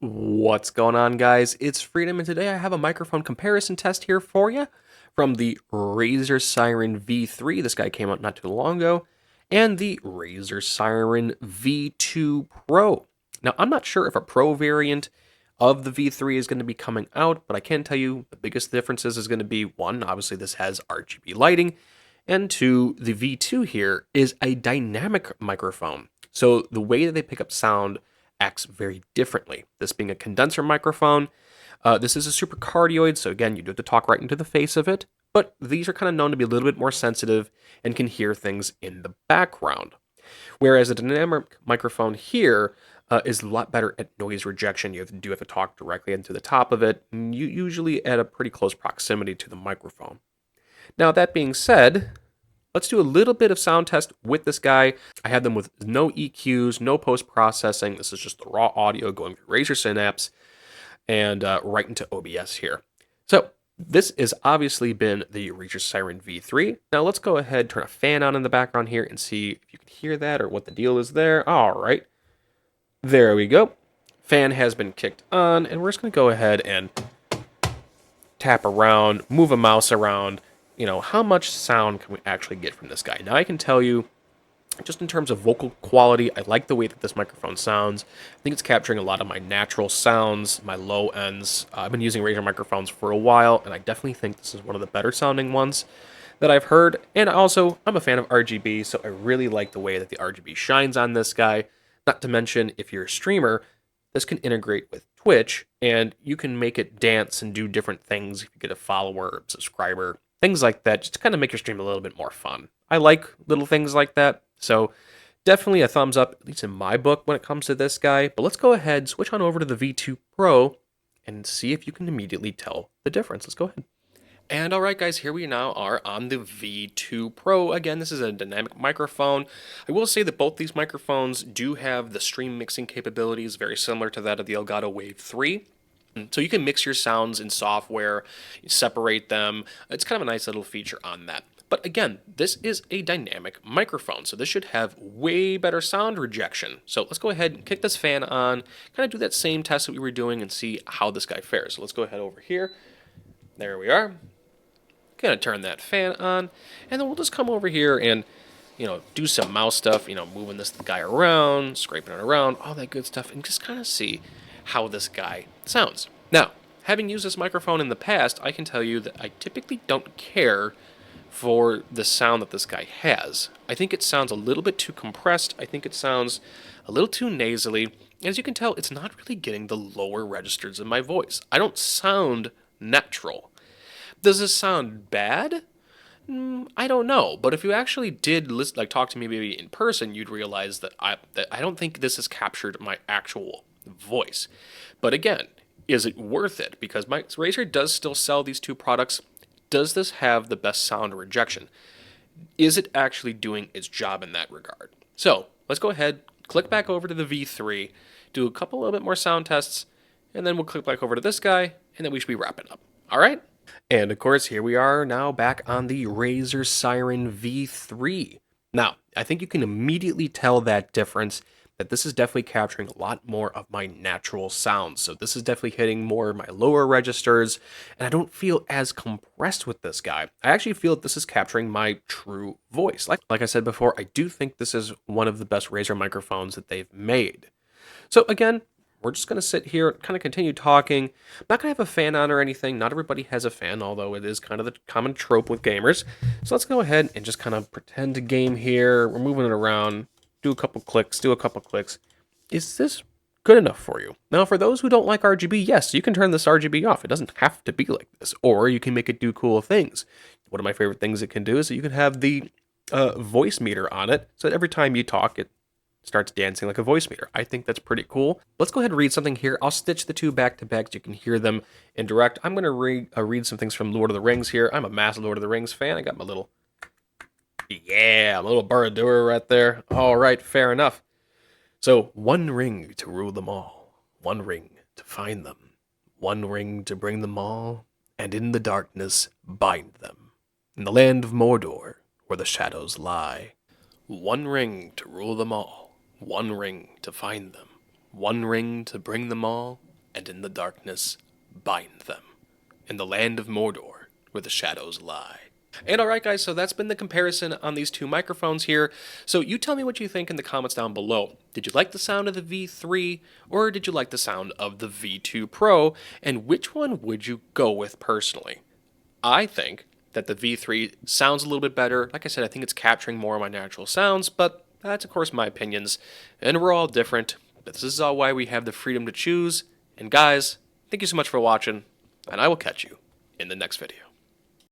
What's going on, guys? It's Freedom, and today I have a microphone comparison test here for you from the Razer Seiren V3. This guy came out not too long ago, and the Razer Seiren V2 Pro. Now, I'm not sure if a Pro variant of the V3 is going to be coming out, but I can tell you the biggest differences is going to be one, obviously, this has RGB lighting, and two, the V2 here is a dynamic microphone. So the way that they pick up sound acts very differently. This being a condenser microphone, this is a supercardioid, so again, you do have to talk right into the face of it, but these are kind of known to be a little bit more sensitive and can hear things in the background. Whereas a dynamic microphone here is a lot better at noise rejection. You do have to talk directly into the top of it, usually at a pretty close proximity to the microphone. Now, that being said, let's do a little bit of sound test with this guy. I have them with no EQs, no post-processing. This is just the raw audio going through Razer Synapse and right into OBS here. So this has obviously been the Razer Seiren V3. Now let's go ahead, turn a fan on in the background here and see if you can hear that or what the deal is there. All right, there we go. Fan has been kicked on, and we're just going to go ahead and tap around, move a mouse around. How much sound can we actually get from this guy? Now, I can tell you, just in terms of vocal quality, I like the way that this microphone sounds. I think it's capturing a lot of my natural sounds, my low ends. I've been using Razer microphones for a while, and I definitely think this is one of the better sounding ones that I've heard. And also, I'm a fan of RGB, so I really like the way that the RGB shines on this guy. Not to mention, if you're a streamer, this can integrate with Twitch, and you can make it dance and do different things if you get a follower or subscriber. Things like that, just to kind of make your stream a little bit more fun. I like little things like that, so definitely a thumbs up, at least in my book, when it comes to this guy. But let's go ahead, switch on over to the V2 Pro, and see if you can immediately tell the difference. Let's go ahead. And alright guys, here we now are on the V2 Pro. Again, this is a dynamic microphone. I will say that both these microphones do have the stream mixing capabilities, very similar to that of the Elgato Wave 3. So you can mix your sounds in software, separate them. It's kind of a nice little feature on that. But again, this is a dynamic microphone, so this should have way better sound rejection. So let's go ahead and kick this fan on, kind of do that same test that we were doing and see how this guy fares. So let's go ahead over here. There we are. Gonna turn that fan on, and then we'll just come over here and do some mouse stuff, moving this guy around, scraping it around, all that good stuff, and just kind of see how this guy sounds. Now, having used this microphone in the past, I can tell you that I typically don't care for the sound that this guy has. I think it sounds a little bit too compressed. I think it sounds a little too nasally. As you can tell, it's not really getting the lower registers of my voice. I don't sound natural. Does this sound bad? I don't know, but if you actually did talk to me maybe in person, you'd realize that I don't think this has captured my actual voice. But again, is it worth it? Because my Razer does still sell these two products. Does this have the best sound rejection? Is it actually doing its job in that regard? So let's go ahead, click back over to the V3, do a couple little bit more sound tests, and then we'll click back over to this guy, and then we should be wrapping up. All right? And of course, here we are now back on the Razer Seiren V3. Now, I think you can immediately tell that difference, that this is definitely capturing a lot more of my natural sounds. So this is definitely hitting more of my lower registers, and I don't feel as compressed with this guy. I actually feel that this is capturing my true voice. Like I said before, I do think this is one of the best Razer microphones that they've made. So again, we're just going to sit here and kind of continue talking. I'm not going to have a fan on or anything. Not everybody has a fan, although it is kind of the common trope with gamers. So let's go ahead and just kind of pretend to game here. We're moving it around. Do a couple clicks. Is this good enough for you? Now, for those who don't like RGB, yes, you can turn this RGB off. It doesn't have to be like this. Or you can make it do cool things. One of my favorite things it can do is that you can have the voice meter on it, so that every time you talk, it starts dancing like a voice meter. I think that's pretty cool. Let's go ahead and read something here. I'll stitch the two back to back so you can hear them in direct. I'm going to read some things from Lord of the Rings here. I'm a massive Lord of the Rings fan. I got my little, my little Baradur right there. All right, fair enough. So, one ring to rule them all. One ring to find them. One ring to bring them all. And in the darkness bind them. In the land of Mordor, where the shadows lie. One ring to rule them all. One ring to find them, one ring to bring them all, and in the darkness bind them, in the land of Mordor, where the shadows lie. And alright guys, so that's been the comparison on these two microphones here. So you tell me what you think in the comments down below. Did you like the sound of the V3, or did you like the sound of the V2 Pro, and which one would you go with personally? I think that the V3 sounds a little bit better. Like I said, I think it's capturing more of my natural sounds, but that's of course my opinions, and we're all different. But this is all why we have the freedom to choose. And guys, thank you so much for watching, and I will catch you in the next video.